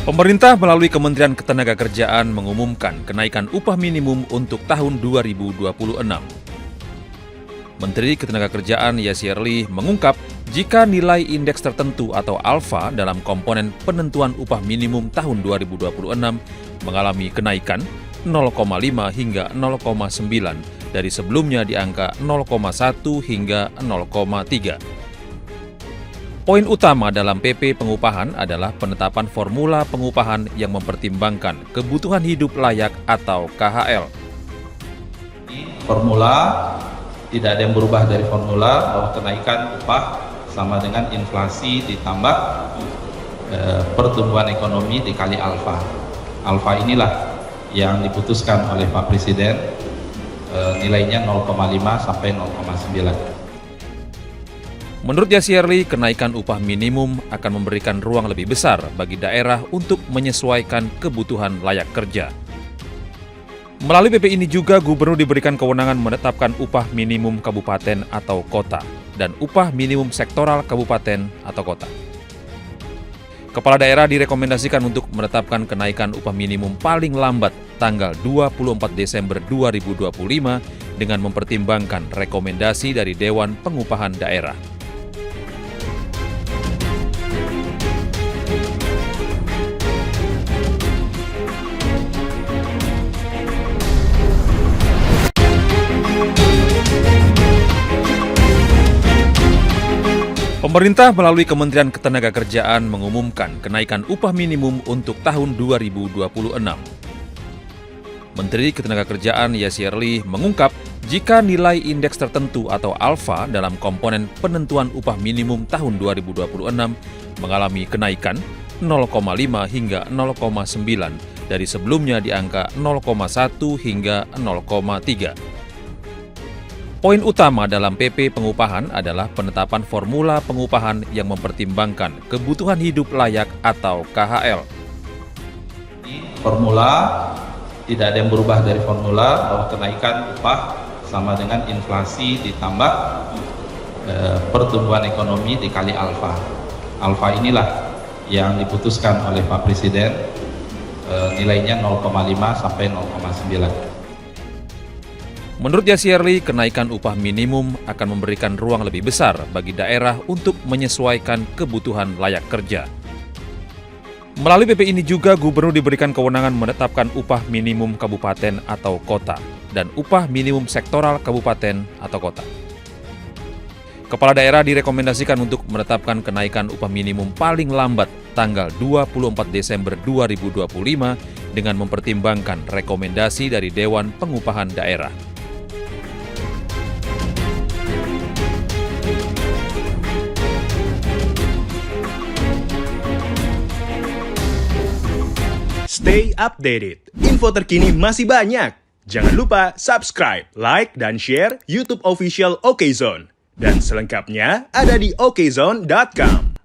Pemerintah melalui Kementerian Ketenagakerjaan mengumumkan kenaikan upah minimum untuk tahun 2026. Menteri Ketenagakerjaan Yasirli mengungkap jika nilai indeks tertentu atau alfa dalam komponen penentuan upah minimum tahun 2026 mengalami kenaikan 0,5 hingga 0,9 dari sebelumnya di angka 0,1 hingga 0,3. Poin utama dalam PP pengupahan adalah penetapan formula pengupahan yang mempertimbangkan kebutuhan hidup layak atau KHL. Formula, tidak ada yang berubah dari formula bahwa kenaikan upah sama dengan inflasi ditambah pertumbuhan ekonomi dikali alfa. Alfa inilah yang diputuskan oleh Pak Presiden, nilainya 0,5 sampai 0,9. Menurut Yasirli, kenaikan upah minimum akan memberikan ruang lebih besar bagi daerah untuk menyesuaikan kebutuhan layak kerja. Melalui PP ini juga Gubernur diberikan kewenangan menetapkan upah minimum kabupaten atau kota dan upah minimum sektoral kabupaten atau kota. Kepala daerah direkomendasikan untuk menetapkan kenaikan upah minimum paling lambat tanggal 24 Desember 2025 dengan mempertimbangkan rekomendasi dari Dewan Pengupahan Daerah. Pemerintah melalui Kementerian Ketenagakerjaan mengumumkan kenaikan upah minimum untuk tahun 2026. Menteri Ketenagakerjaan Yasirli mengungkap jika nilai indeks tertentu atau alfa dalam komponen penentuan upah minimum tahun 2026 mengalami kenaikan 0,5 hingga 0,9 dari sebelumnya di angka 0,1 hingga 0,3. Poin utama dalam PP pengupahan adalah penetapan formula pengupahan yang mempertimbangkan kebutuhan hidup layak atau KHL. Formula, tidak ada yang berubah dari formula bahwa kenaikan upah sama dengan inflasi ditambah pertumbuhan ekonomi dikali alfa. Alfa inilah yang diputuskan oleh Pak Presiden, nilainya 0,5 sampai 0,9. Menurut Yasirli, kenaikan upah minimum akan memberikan ruang lebih besar bagi daerah untuk menyesuaikan kebutuhan layak kerja. Melalui PP ini juga Gubernur diberikan kewenangan menetapkan upah minimum kabupaten atau kota dan upah minimum sektoral kabupaten atau kota. Kepala daerah direkomendasikan untuk menetapkan kenaikan upah minimum paling lambat tanggal 24 Desember 2025 dengan mempertimbangkan rekomendasi dari Dewan Pengupahan Daerah. Stay updated. Info terkini masih banyak. Jangan lupa subscribe, like, dan share YouTube official OKZone. Dan selengkapnya ada di okezone.com.